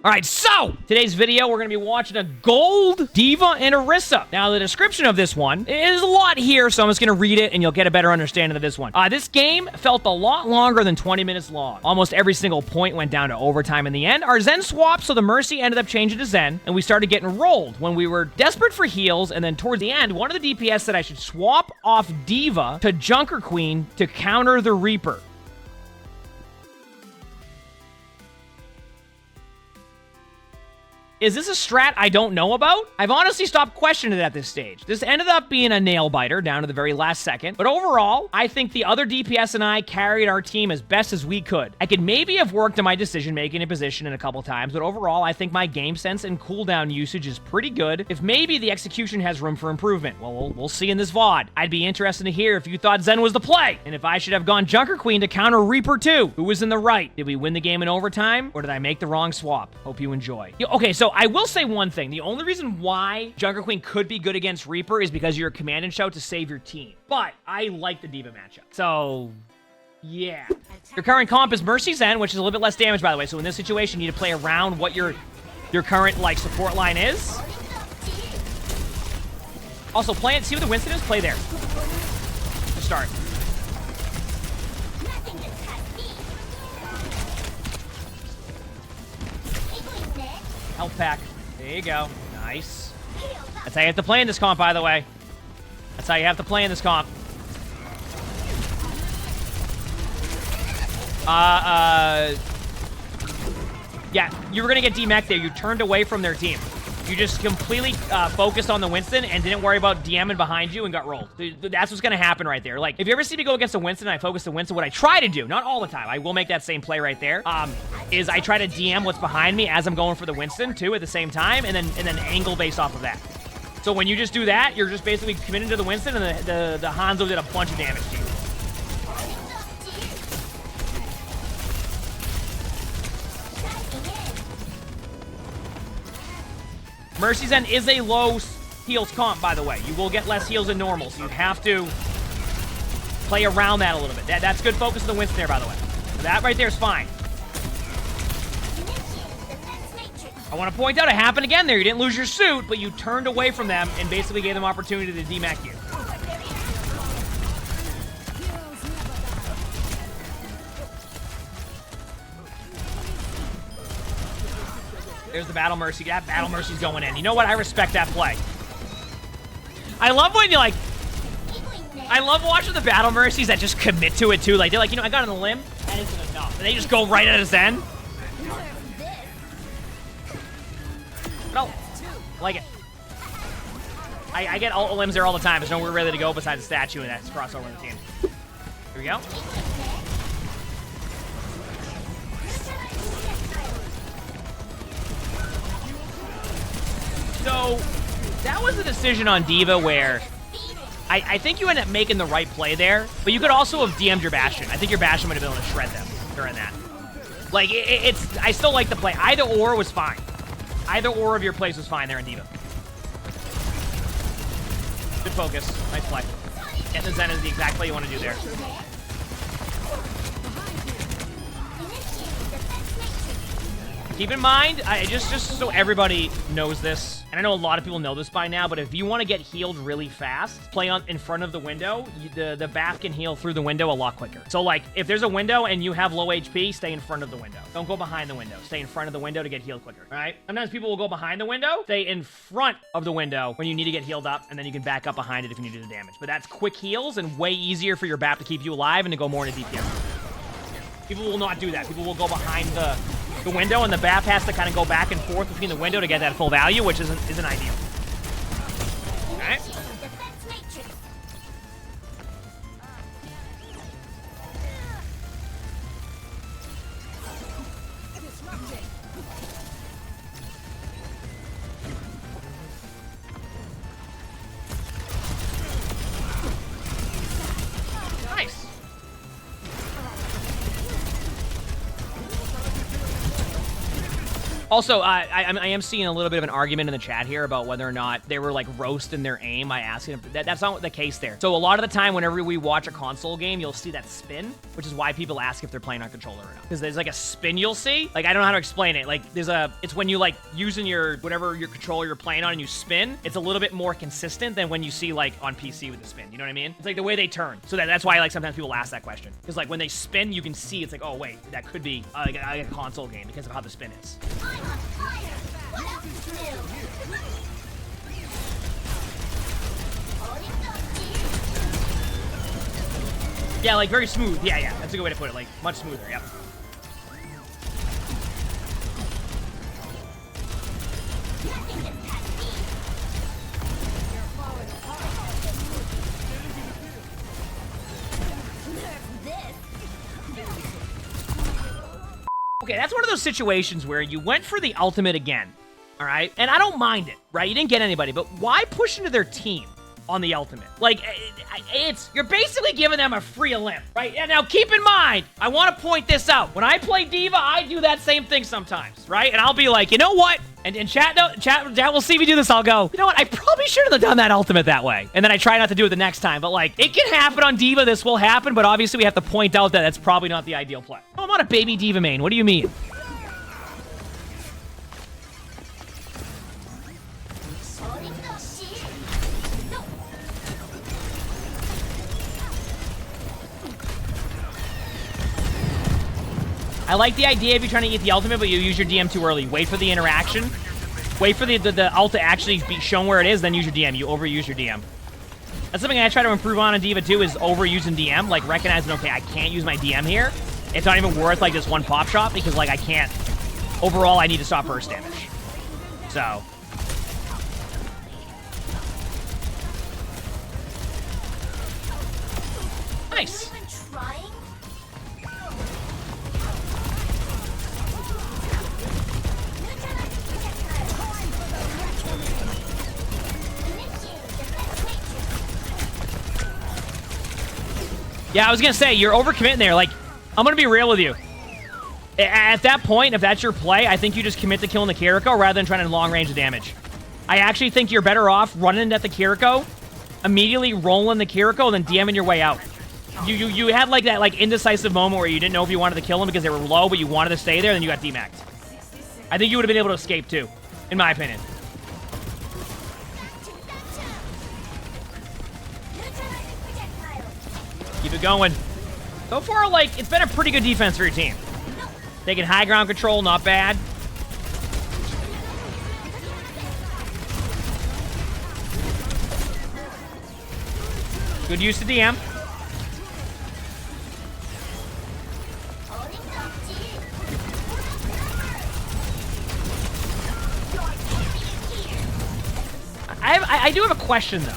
All right, so today's video, we're going to be watching a gold D.Va and Orisa. Now, the description of this one is a lot here, so I'm just going to read it, and you'll get a better understanding of this one. This game felt a lot longer than 20 minutes long. Almost every single point went down to overtime in the end. Our Zen swapped, so the Mercy ended up changing to Zen, and we started getting rolled when we were desperate for heals, and then towards the end, one of the DPS said I should swap off D.Va to Junker Queen to counter the Reaper. Is this a strat I don't know about? I've honestly stopped questioning it at this stage. This ended up being a nail biter down to the very last second, but overall, I think the other DPS and I carried our team as best as we could. I could maybe have worked on my decision-making and position in a couple times, but overall, I think my game sense and cooldown usage is pretty good. If maybe the execution has room for improvement, well, we'll see in this VOD. I'd be interested to hear if you thought Zen was the play, and if I should have gone Junker Queen to counter Reaper too. Who was in the right? Did we win the game in overtime, or did I make the wrong swap? Hope you enjoy. Okay, so I will say one thing. The only reason why Junker Queen could be good against Reaper is because you're a command and shout to save your team. But I like the D.Va matchup. So, yeah. Your current comp is Mercy Zen, which is a little bit less damage, by the way. So in this situation, you need to play around what your current, like, support line is. Also, play it. See what the Winston is? Play there. To start. Health pack. There you go. Nice. That's how you have to play in this comp, by the way. That's how you have to play in this comp. Yeah, you were going to get D-Mech there. You turned away from their team. You just completely focused on the Winston and didn't worry about DMing behind you and got rolled. That's what's going to happen right there. Like, if you ever see me go against a Winston and I focus the Winston, what I try to do, not all the time, I will make that same play right there, is I try to DM what's behind me as I'm going for the Winston, too, at the same time, and then angle based off of that. So when you just do that, you're just basically committing to the Winston, and the Hanzo did a bunch of damage to you. Mercy Zen is a low heals comp, by the way. You will get less heals than normal, so you have to play around that a little bit. That's good focus of the Winston there, by the way. That right there is fine. I want to point out it happened again there. You didn't lose your suit, but you turned away from them and basically gave them opportunity to D-Mech you. There's the Battle Mercy. That Battle Mercy's going in. You know what? I respect that play. I love when you, like... I love watching the Battle Mercies that just commit to it, too. Like, they're like, you know, I got on the limb, and it's enough. And they just go right at his end. No. I like it. I get all limbs there all the time. There's nowhere really to go besides the statue, and that's crossover in the team. Here we go. So, that was a decision on D.Va where I think you end up making the right play there, but you could also have DM'd your Bastion. I think your Bastion would have been able to shred them during that. Like, I still like the play. Either or was fine. Either or of your plays was fine there in D.Va. Good focus. Nice play. Getting the Zen is the exact play you want to do there. Keep in mind, just so everybody knows this, and I know a lot of people know this by now, but if you want to get healed really fast, play in front of the window. The BAF can heal through the window a lot quicker. So, like, if there's a window and you have low HP, stay in front of the window. Don't go behind the window. Stay in front of the window to get healed quicker, all right? Sometimes people will go behind the window. Stay in front of the window when you need to get healed up, and then you can back up behind it if you need to do the damage. But that's quick heals and way easier for your BAF to keep you alive and to go more into DPS. People will not do that. People will go behind the window, and the BAF has to kind of go back and forth between the window to get that full value, which isn't ideal. Alright. Nice. Also, I am seeing a little bit of an argument in the chat here about whether or not they were like roasting their aim by asking them. That's not the case there. So a lot of the time, whenever we watch a console game, you'll see that spin, which is why people ask if they're playing on controller or not. Because there's like a spin you'll see. Like, I don't know how to explain it. Like, it's when you like using whatever your controller you're playing on and you spin, it's a little bit more consistent than when you see like on PC with the spin. You know what I mean? It's like the way they turn. So that's why like sometimes people ask that question. Because like when they spin, you can see it's like, oh wait, that could be like a console game because of how the spin is. Yeah, like very smooth. Yeah, that's a good way to put it. Like much smoother. Yep. Okay, that's one of those situations where you went for the ultimate again, all right? And I don't mind it, right? You didn't get anybody, but why push into their team on the ultimate? Like, you're basically giving them a free limp, right? And now keep in mind, I want to point this out. When I play D.Va, I do that same thing sometimes, right? And I'll be like, you know what? And chat will see me do this. I'll go, you know what? I probably shouldn't have done that ultimate that way. And then I try not to do it the next time. But like, it can happen on D.Va. This will happen. But obviously, we have to point out that that's probably not the ideal play. Oh, I'm not a baby D.Va main. What do you mean? I like the idea of you trying to get the ultimate, but you use your DM too early. Wait for the interaction. Wait for the ult to actually be shown where it is, then use your DM. You overuse your DM. That's something I try to improve on in D.Va too, is overusing DM. Like, recognizing, okay, I can't use my DM here. It's not even worth, like, this one pop shot because, like, I can't. Overall, I need to stop burst damage. So. Nice. Yeah, I was gonna say, you're overcommitting there. Like, I'm gonna be real with you. At that point, if that's your play, I think you just commit to killing the Kiriko rather than trying to long range the damage. I actually think you're better off running at the Kiriko, immediately rolling the Kiriko, and then DMing your way out. You had like that like indecisive moment where you didn't know if you wanted to kill them because they were low, but you wanted to stay there, then you got demacked. I think you would have been able to escape too, in my opinion. Keep it going. So far, like, it's been a pretty good defense for your team. Taking high ground control, not bad. Good use of DM. I do have a question, though.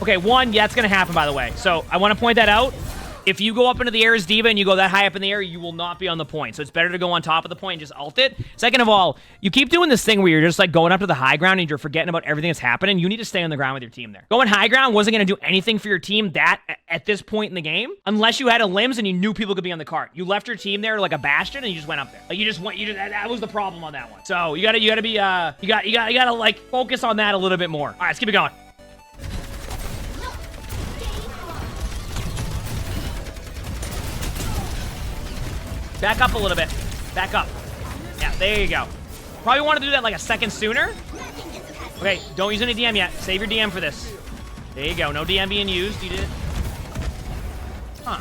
Okay, one, yeah, it's going to happen, by the way. So I want to point that out. If you go up into the air as D.Va and you go that high up in the air, you will not be on the point. So it's better to go on top of the point and just ult it. Second of all, you keep doing this thing where you're just like going up to the high ground and you're forgetting about everything that's happening. You need to stay on the ground with your team there. Going high ground wasn't going to do anything for your team at this point in the game, unless you had a limbs and you knew people could be on the cart. You left your team there like a bastion and you just went up there. Like that was the problem on that one. So you gotta be you gotta like focus on that a little bit more. All right, let's keep it going. Back up a little bit. Back up. Yeah, there you go. Probably want to do that like a second sooner. Okay, don't use any DM yet. Save your DM for this. There you go. No DM being used. You did it. Huh.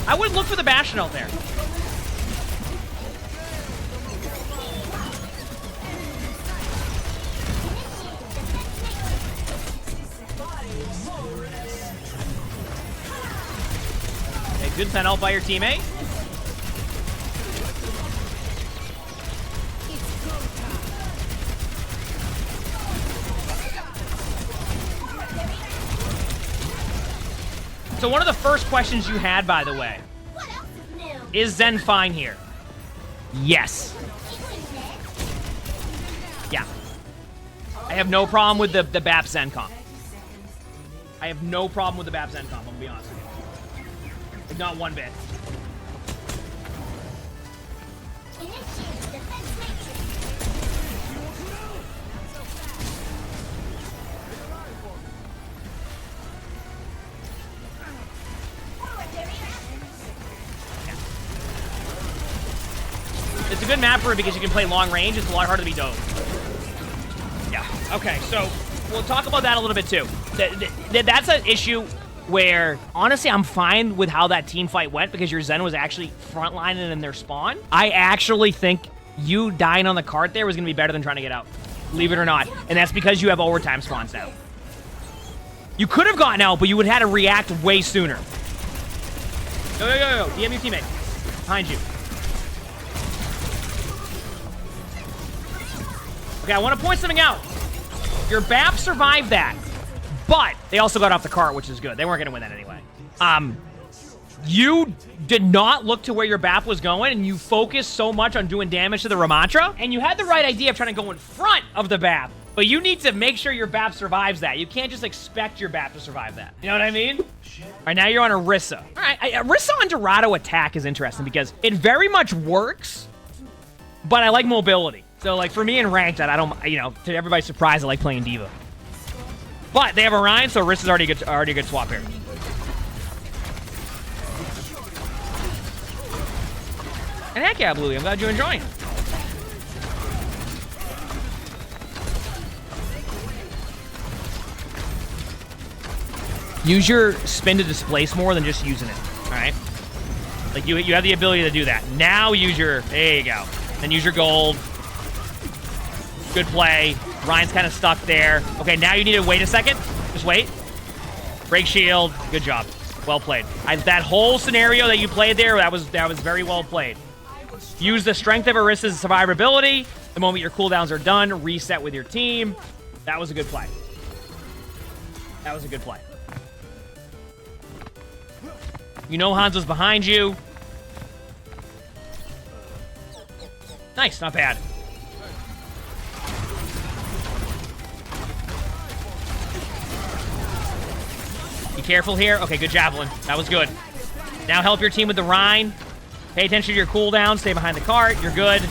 I would look for the Bastion out there. Good send out by your teammate. So one of the first questions you had, by the way, is Zen fine here? Yes. Yeah. I have no problem with the BAP Zen comp. I have no problem with the BAP Zen comp, I'm gonna be honest with you. Not one bit. It's a good map for it because you can play long range. It's a lot harder to be dove. Yeah. Okay, so we'll talk about that a little bit too. That's an issue where, honestly, I'm fine with how that team fight went because your Zen was actually frontlining in their spawn. I actually think you dying on the cart there was going to be better than trying to get out. Believe it or not. And that's because you have overtime spawns now. You could have gotten out, but you would have had to react way sooner. Yo. DM your teammate. Behind you. Okay, I want to point something out. Your BAP survived that, but they also got off the cart, which is good. They weren't going to win that anyway. You did not look to where your BAP was going, and you focused so much on doing damage to the Ramatra, and you had the right idea of trying to go in front of the BAP, but you need to make sure your BAP survives that. You can't just expect your BAP to survive that. You know what I mean? All right, now you're on Orisa. All right, Orisa on Dorado attack is interesting because it very much works, but I like mobility. So, like, for me in ranked, I don't, you know, to everybody's surprise, I like playing D.Va. But they have Orion, so Orisa's already a good swap here. And heck yeah, Bluey, I'm glad you're enjoying it. Use your spin to displace more than just using it, all right? Like, you have the ability to do that. Now use your, there you go. Then use your gold. Good play. Ryan's kind of stuck there. Okay, now you need to wait a second. Just wait. Break shield. Good job. Well played. That whole scenario that you played there, that was very well played. Use the strength of Orisa's survivability. The moment your cooldowns are done, reset with your team. That was a good play. That was a good play. You know Hanzo's behind you. Nice, not bad. Be careful here. Okay, good javelin. That was good. Now help your team with the Rhine. Pay attention to your cooldowns. Stay behind the cart. You're good.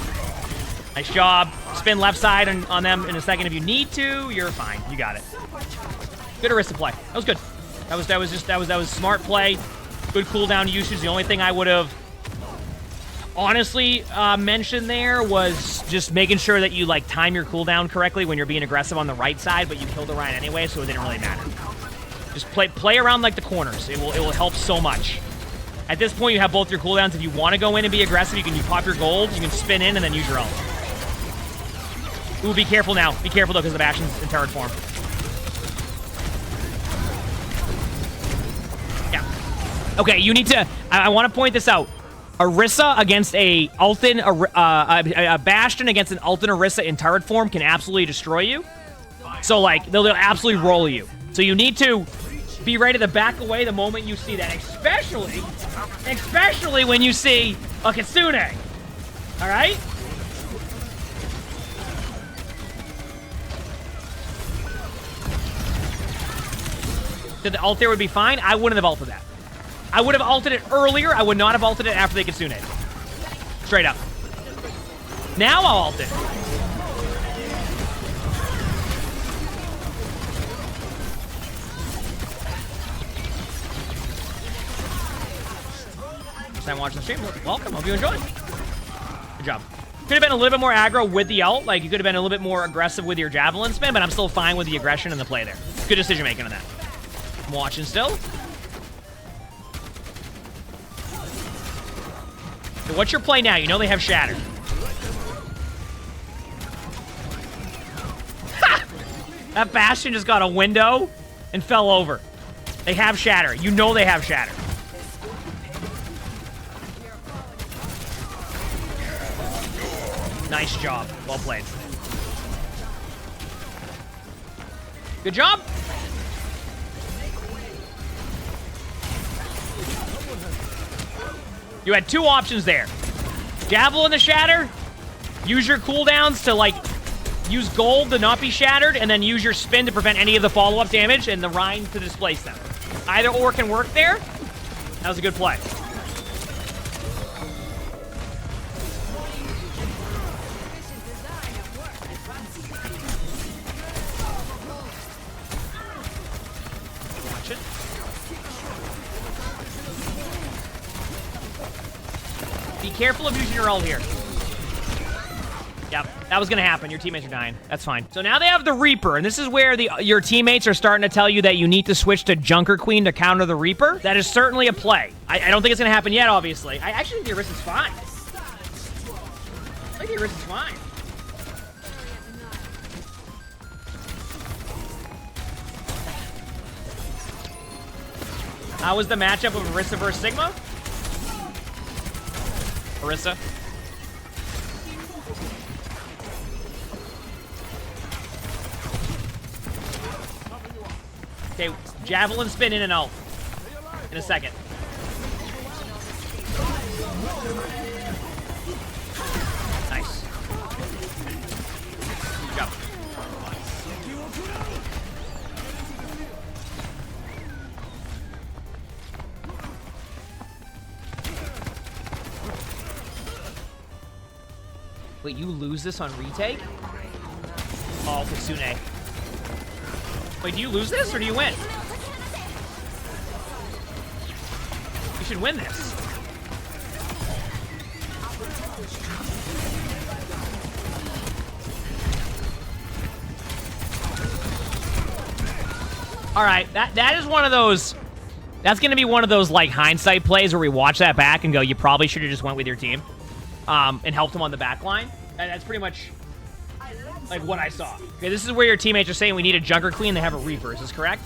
Nice job. Spin left side on them in a second if you need to. You're fine. You got it. Good Orisa play. That was good. That was smart play. Good cooldown usage. The only thing I would have honestly mentioned there was just making sure that you like time your cooldown correctly when you're being aggressive on the right side, but you killed the Rhine anyway, so it didn't really matter. Just play around like the corners. It will help so much. At this point, you have both your cooldowns. If you want to go in and be aggressive, you pop your gold, you can spin in and then use your ult. Ooh, be careful now. Be careful though, because the Bastion's in turret form. Yeah. Okay, you need to. I want to point this out. Orisa against a Bastion against an Ultin Orisa in turret form can absolutely destroy you. So like they'll absolutely roll you. So you need to be ready to back away the moment you see that, especially when you see a Kitsune. All right? Did the ult there would be fine? I wouldn't have ulted that. I would have ulted it earlier. I would not have ulted it after the Kitsune. Straight up. Now I'll ult it. Time watching the stream. Welcome. Hope you enjoy. Good job. Could have been a little bit more aggro with the ult. Like, you could have been a little bit more aggressive with your javelin spin, but I'm still fine with the aggression and the play there. Good decision making on that. I'm watching still. So what's your play now? You know they have Shatter. Ha! That Bastion just got a window and fell over. They have Shatter. You know they have Shatter. Nice job. Well played. Good job. You had two options there. Javelin the Shatter. Use your cooldowns to, like, use gold to not be shattered, and then use your spin to prevent any of the follow-up damage and the Rhine to displace them. Either or can work there. That was a good play. Be careful of using your ult here. Yep, that was gonna happen. Your teammates are dying. That's fine. So now they have the Reaper, and this is where your teammates are starting to tell you that you need to switch to Junker Queen to counter the Reaper. That is certainly a play. I don't think it's gonna happen yet, obviously. I actually think the Orisa's fine. I think the Orisa's fine. How was the matchup of Orisa versus Sigma? Orisa. Okay, javelin spin in and out. In a second. Nice. Go. Wait, you lose this on retake? Oh, Kasune. Wait, do you lose this or do you win? You should win this. All right, that is one of those. That's going to be one of those like hindsight plays where we watch that back and go, you probably should have just went with your team, and helped him on the back line. And that's pretty much like what I saw. Okay, this is where your teammates are saying we need a Junker Queen. They have a Reaper. Is this correct?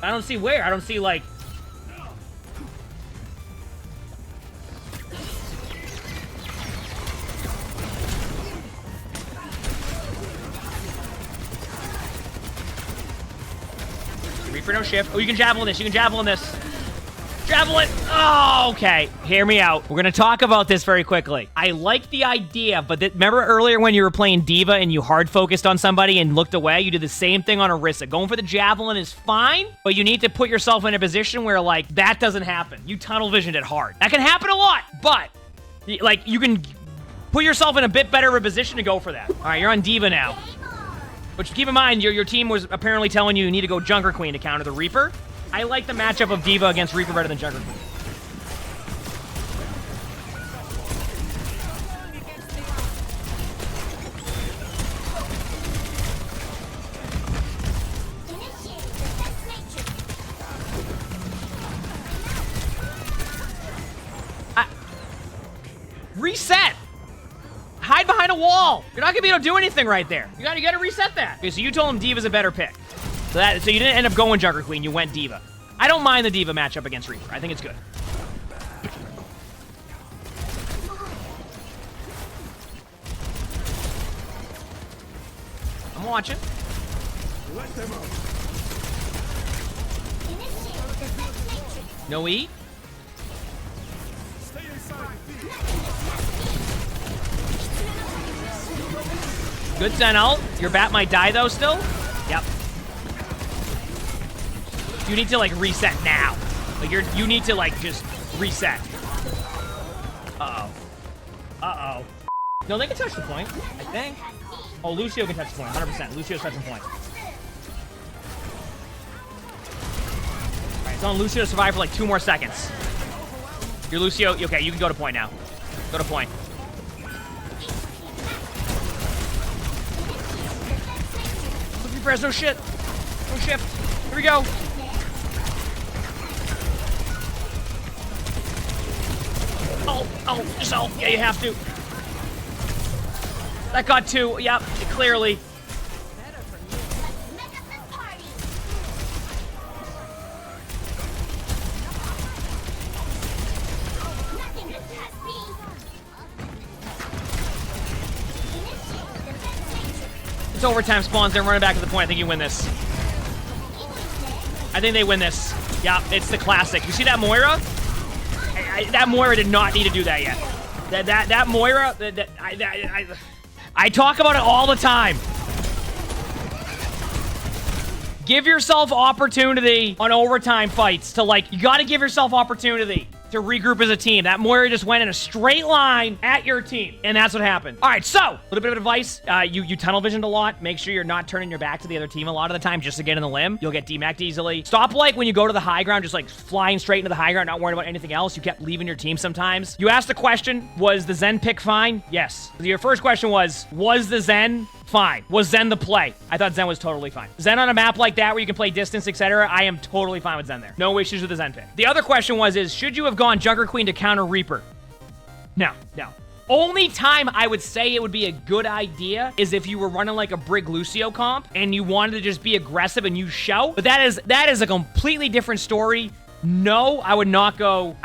I don't see where. I don't see like. Reaper no shift. Oh, you can javelin this. You can javelin this. Javelin! Oh, okay. Hear me out. We're going to talk about this very quickly. I like the idea, but remember earlier when you were playing D.Va and you hard focused on somebody and looked away? You did the same thing on Orisa. Going for the javelin is fine, but you need to put yourself in a position where, like, that doesn't happen. You tunnel visioned it hard. That can happen a lot, but, like, you can put yourself in a bit better of a position to go for that. All right, you're on D.Va now. But keep in mind, your team was apparently telling you need to go Junker Queen to counter the Reaper. I like the matchup of D.Va against Reaper better than Junker Queen. Reset! Hide behind a wall! You're not gonna be able to do anything right there. You gotta reset that. Okay, so you told him D.Va's a better pick. So you didn't end up going Junker Queen, you went D.Va. I don't mind the D.Va matchup against Reaper. I think it's good. I'm watching. No E? Good Zen ult. Your bat might die though still. Yep. You need to like reset now. Like you need to like just reset. Uh-oh. Uh-oh. No, they can touch the point, I think. Oh, Lucio can touch the point, 100%. Lucio's touching point. Alright, it's on Lucio to survive for like 2 more seconds. Your Lucio, okay, you can go to point now. Go to point. Looking for us, no shit. No shift. Here we go. Oh, just ult. Yeah, you have to. That got 2. Yep, clearly. It's overtime spawns. They're running back to the point. I think you win this. I think they win this. Yeah, it's the classic. You see that Moira? That Moira did not need to do that yet. That Moira, I talk about it all the time. Give yourself opportunity on overtime fights to like, you gotta give yourself opportunity. to regroup as a team. That Moira just went in a straight line at your team, and that's what happened. All right, so a little bit of advice. You tunnel visioned a lot. Make sure you're not turning your back to the other team a lot of the time just to get in the limb. You'll get DMAC'd easily. Stop, like, when you go to the high ground, just, like, flying straight into the high ground, not worrying about anything else. You kept leaving your team sometimes. You asked the question, was the Zen pick fine? Yes. Your first question was the Zen fine? Was Zen the play? I thought Zen was totally fine. Zen on a map like that where you can play distance, etc., I am totally fine with Zen there. No issues with the Zen pick. The other question was, should you have gone Junker Queen to counter Reaper? No. Only time I would say it would be a good idea is if you were running like a Brig Lucio comp and you wanted to just be aggressive and use show. But that is a completely different story. No, I would not go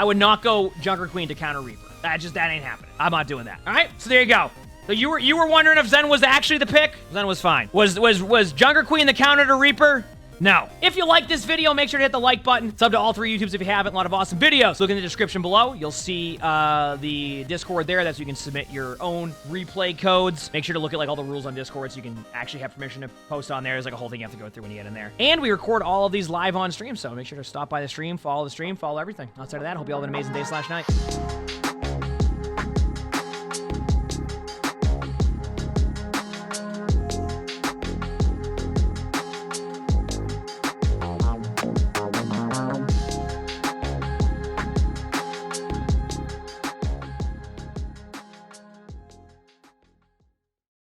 Junker Queen to counter Reaper. That ain't happening. I'm not doing that. All right, so there you go. So you were wondering if Zen was actually the pick? Zen was fine. Was Junker Queen the counter to Reaper? No. If you like this video, make sure to hit the like button. Sub to all 3 YouTubes if you haven't. A lot of awesome videos. Look in the description below. You'll see the Discord there. That's so you can submit your own replay codes. Make sure to look at like all the rules on Discord so you can actually have permission to post on there. There's like a whole thing you have to go through when you get in there. And we record all of these live on stream, so make sure to stop by the stream, follow everything. Outside of that, hope you all have an amazing day/night.